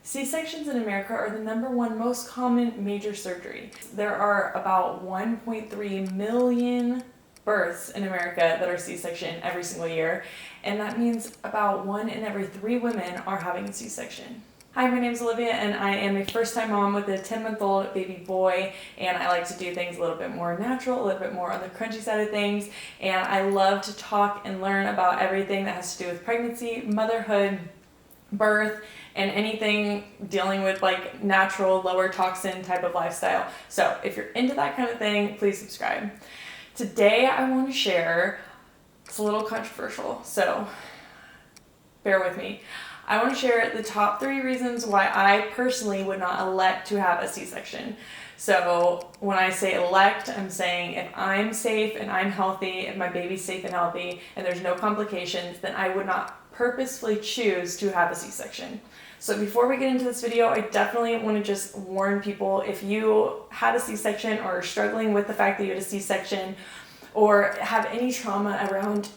C-sections in America are the #1 most common major surgery. There are about 1.3 million births in America that are C-section every single year, and that means about 1 in every 3 women are having a C-section. Hi, my name is Olivia, and I am a first-time mom with a 10-month-old baby boy, and I like to do things a little bit more natural, a little bit more on the crunchy side of things, and I love to talk and learn about everything that has to do with pregnancy, motherhood, birth, and anything dealing with like natural, lower toxin type of lifestyle. So if you're into that kind of thing, please subscribe. Today I want to share, it's a little controversial, so bear with me. I want to share the top 3 reasons why I personally would not elect to have a C-section. So when I say elect, I'm saying if I'm safe and I'm healthy, if my baby's safe and healthy, and there's no complications, then I would not purposefully choose to have a C-section. So before we get into this video, I definitely want to just warn people, if you had a C-section or are struggling with the fact that you had a C-section or have any trauma around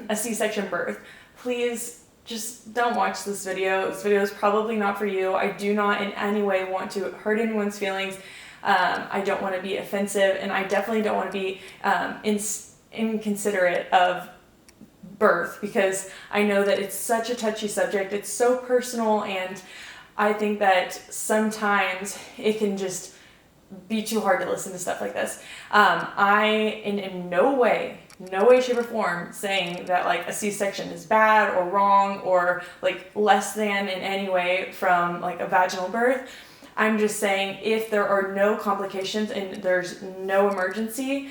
a C-section birth, please just don't watch this video. This video is probably not for you. I do not in any way want to hurt anyone's feelings. I don't want to be offensive, and I definitely don't want to be inconsiderate of birth, because I know that it's such a touchy subject. It's so personal, and I think that sometimes it can just be too hard to listen to stuff like this. I in no way, shape, or form saying that like a C-section is bad or wrong or like less than in any way from like a vaginal birth. I'm just saying if there are no complications and there's no emergency,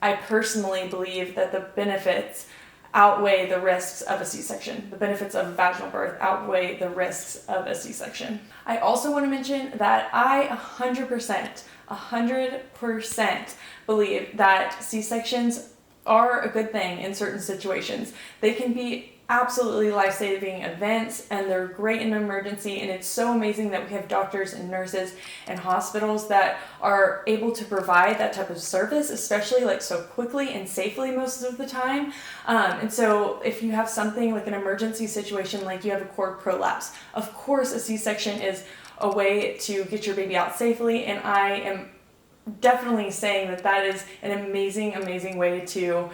I personally believe that the benefits outweigh the risks of a C-section. The benefits of a vaginal birth outweigh the risks of a C-section. I also want to mention that I 100% believe that C-sections are a good thing in certain situations. They can be absolutely life-saving events, and they're great in an emergency, and it's so amazing that we have doctors and nurses and hospitals that are able to provide that type of service, especially like so quickly and safely most of the time. And so if you have something like an emergency situation, like you have a cord prolapse, of course a C-section is a way to get your baby out safely, and I am definitely saying that that is an amazing way to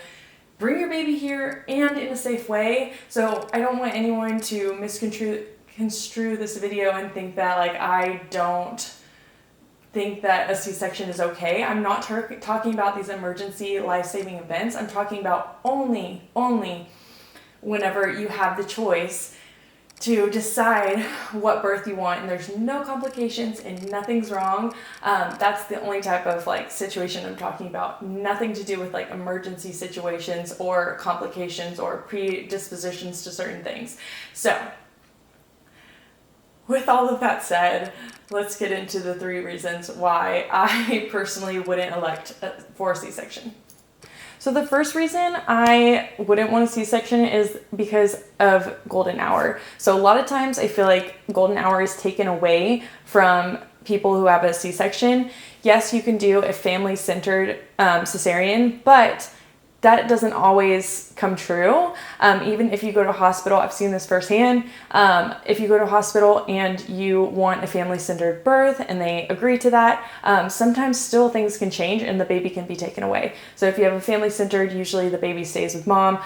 bring your baby here and in a safe way. So I don't want anyone to misconstrue this video and think that like I don't think that a C-section is okay. I'm not talking about these emergency life-saving events. I'm talking about only whenever you have the choice to decide what birth you want and there's no complications and nothing's wrong. That's the only type of like situation I'm talking about. Nothing to do with like emergency situations or complications or predispositions to certain things. So with all of that said, let's get into the 3 reasons why I personally wouldn't elect for a C-section. So the first reason I wouldn't want a C-section is because of golden hour. So a lot of times I feel like golden hour is taken away from people who have a C-section. Yes, you can do a family-centered cesarean, but that doesn't always come true. Even if you go to a hospital, I've seen this firsthand. If you go to a hospital and you want a family-centered birth and they agree to that, sometimes still things can change and the baby can be taken away. So if you have a family-centered, usually the baby stays with mom.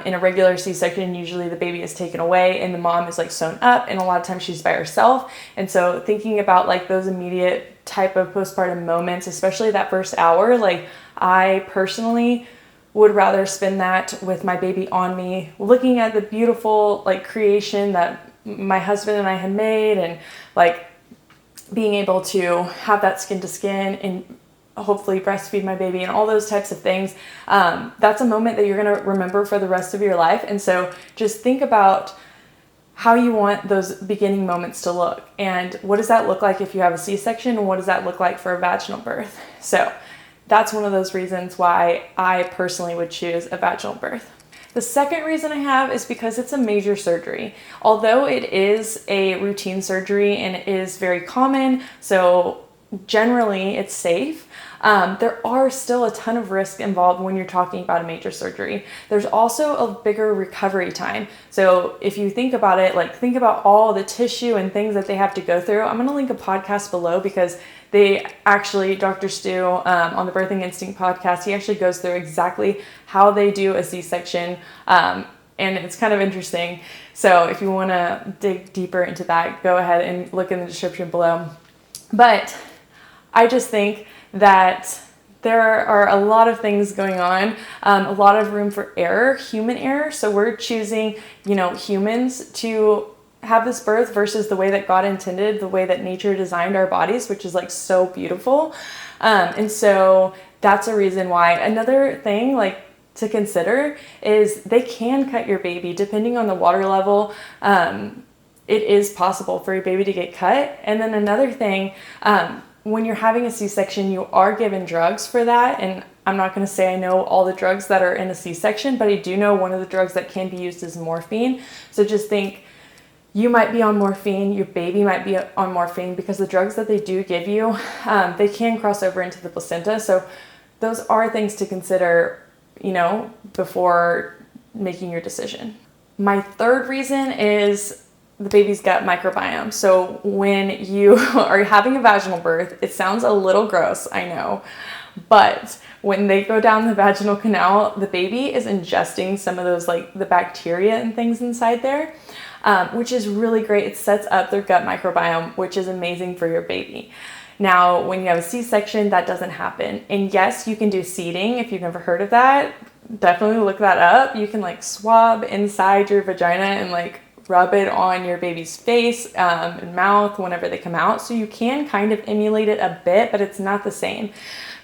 In a regular C-section, usually the baby is taken away and the mom is like sewn up, and a lot of times she's by herself. And so thinking about like those immediate type of postpartum moments, especially that first hour, like I personally would rather spend that with my baby on me, looking at the beautiful like creation that my husband and I had made, and like being able to have that skin to skin and hopefully breastfeed my baby and all those types of things. That's a moment that you're going to remember for the rest of your life. And so just think about how you want those beginning moments to look, and what does that look like if you have a C-section, and what does that look like for a vaginal birth. So that's one of those reasons why I personally would choose a vaginal birth. The second reason I have is because it's a major surgery. Although it is a routine surgery and it is very common, so generally it's safe. There are still a ton of risk involved when you're talking about a major surgery. There's also a bigger recovery time. So if you think about it, like think about all the tissue and things that they have to go through. I'm going to link a podcast below because they actually, Dr. Stu, on the Birthing Instinct podcast, he actually goes through exactly how they do a C-section. And it's kind of interesting. So if you want to dig deeper into that, go ahead and look in the description below. But I just think that there are a lot of things going on, a lot of room for error, human error. So we're choosing, humans to have this birth versus the way that God intended, the way that nature designed our bodies, which is like so beautiful. And so that's a reason why. Another thing like to consider is they can cut your baby depending on the water level. It is possible for your baby to get cut. And then another thing, when you're having a C-section, you are given drugs for that. And I'm not going to say I know all the drugs that are in a C-section, but I do know one of the drugs that can be used is morphine. So just think, you might be on morphine, your baby might be on morphine, because the drugs that they do give you, they can cross over into the placenta. So those are things to consider, before making your decision. My third reason is the baby's gut microbiome. So when you are having a vaginal birth, it sounds a little gross, I know, but when they go down the vaginal canal, the baby is ingesting some of those, like the bacteria and things inside there, which is really great. It sets up their gut microbiome, which is amazing for your baby. Now, when you have a C-section, that doesn't happen. And yes, you can do seeding. If you've never heard of that, definitely look that up. You can like swab inside your vagina and like rub it on your baby's face and mouth whenever they come out. So you can kind of emulate it a bit, but it's not the same.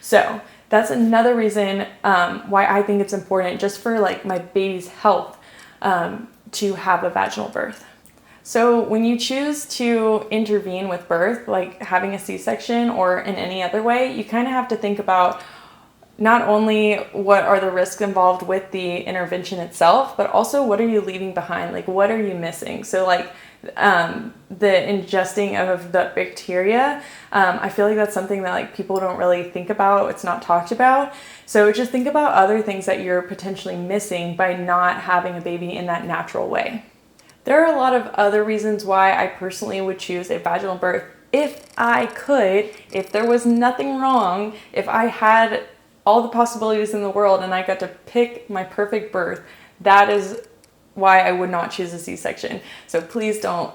So that's another reason why I think it's important just for like my baby's health to have a vaginal birth. So when you choose to intervene with birth, like having a C-section or in any other way, you kind of have to think about not only what are the risks involved with the intervention itself, but also what are you leaving behind? Like, what are you missing? So like the ingesting of the bacteria, I feel like that's something that like people don't really think about. It's not talked about. So just think about other things that you're potentially missing by not having a baby in that natural way. There are a lot of other reasons why I personally would choose a vaginal birth. If I could, if there was nothing wrong, if I had all the possibilities in the world and I got to pick my perfect birth, that is why I would not choose a C-section. So please don't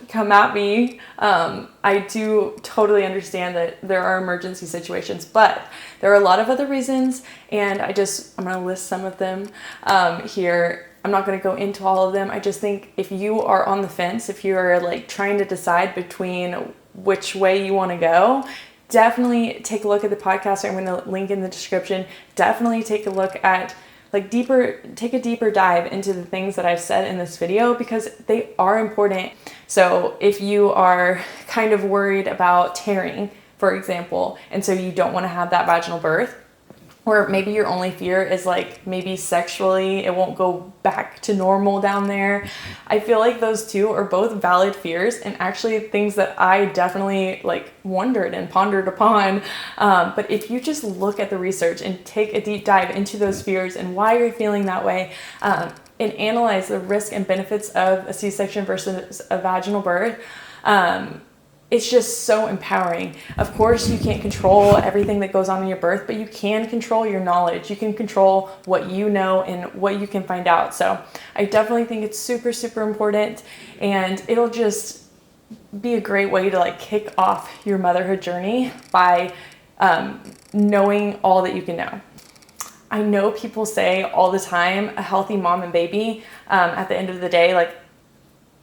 come at me. I do totally understand that there are emergency situations, but there are a lot of other reasons, and I'm gonna list some of them here. I'm not gonna go into all of them. I just think if you are on the fence, if you're like trying to decide between which way you wanna go, definitely take a look at the podcast. I'm going to link in the description. Definitely take a look at take a deeper dive into the things that I've said in this video, because they are important. So if you are kind of worried about tearing, for example, and so you don't want to have that vaginal birth, or maybe your only fear is like maybe sexually it won't go back to normal down there. I feel like those two are both valid fears and actually things that I definitely like wondered and pondered upon. But if you just look at the research and take a deep dive into those fears and why you're feeling that way, and analyze the risk and benefits of a C-section versus a vaginal birth, it's just so empowering. Of course, you can't control everything that goes on in your birth, but you can control your knowledge. You can control what you know and what you can find out. So I definitely think it's super, super important, and it'll just be a great way to like kick off your motherhood journey by knowing all that you can know. I know people say all the time, a healthy mom and baby, at the end of the day, like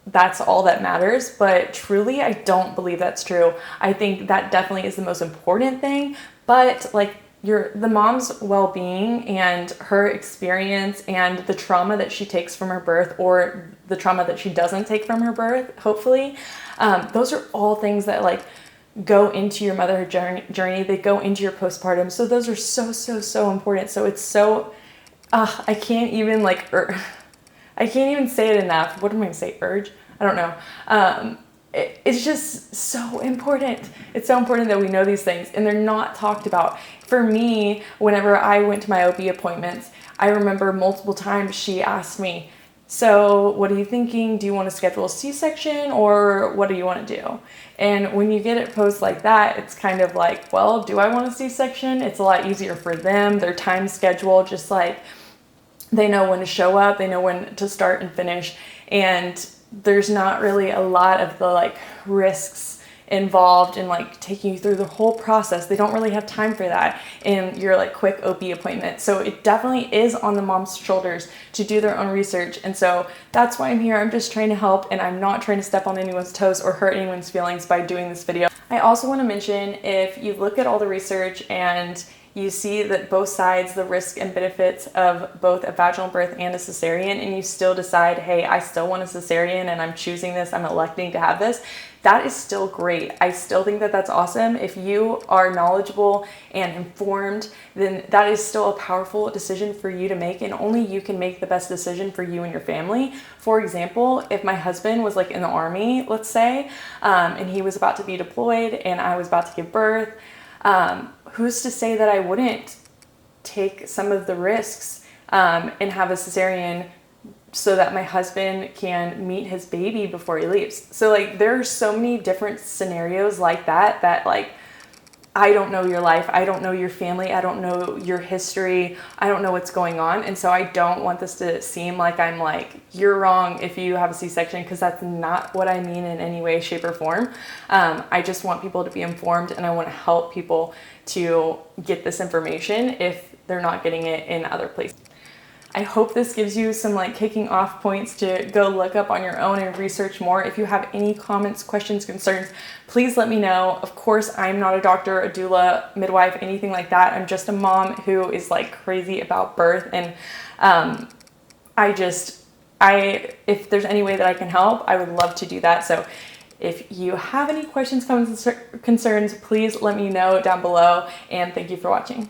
that's all that matters, but truly I don't believe that's true. I think that definitely is the most important thing, but like the mom's well-being and her experience and the trauma that she takes from her birth, or the trauma that she doesn't take from her birth, hopefully, those are all things that like go into your motherhood journey. They go into your postpartum. So those are so, so, so important. So it's so, I can't even I can't even say it enough. What am I going to say? Urge? I don't know. it's just so important. It's so important that we know these things, and they're not talked about. For me, whenever I went to my OB appointments, I remember multiple times she asked me, so what are you thinking? Do you want to schedule a C-section, or what do you want to do? And when you get it posed like that, it's kind of like, well, do I want a C-section? It's a lot easier for them. Their time schedule, just like they know when to show up, they know when to start and finish. And there's not really a lot of the like risks involved in like taking you through the whole process. They don't really have time for that in your like quick OB appointment. So it definitely is on the mom's shoulders to do their own research. And so that's why I'm here. I'm just trying to help, and I'm not trying to step on anyone's toes or hurt anyone's feelings by doing this video. I also want to mention, if you look at all the research and you see that both sides, the risks and benefits of both a vaginal birth and a cesarean, and you still decide, hey, I still want a cesarean and I'm choosing this, I'm electing to have this, that is still great. I still think that that's awesome. If you are knowledgeable and informed, then that is still a powerful decision for you to make, and only you can make the best decision for you and your family. For example, if my husband was like in the Army, let's say, and he was about to be deployed and I was about to give birth, who's to say that I wouldn't take some of the risks and have a cesarean so that my husband can meet his baby before he leaves? So like there are so many different scenarios like that like I don't know your life, I don't know your family, I don't know your history, I don't know what's going on. And so I don't want this to seem like I'm like, you're wrong if you have a C-section, because that's not what I mean in any way, shape, or form. I just want people to be informed, and I want to help people to get this information if they're not getting it in other places. I hope this gives you some like kicking off points to go look up on your own and research more. If you have any comments, questions, concerns, please let me know. Of course, I'm not a doctor, a doula, midwife, anything like that. I'm just a mom who is like crazy about birth, and if there's any way that I can help, I would love to do that. So if you have any questions, comments, concerns, please let me know down below, and thank you for watching.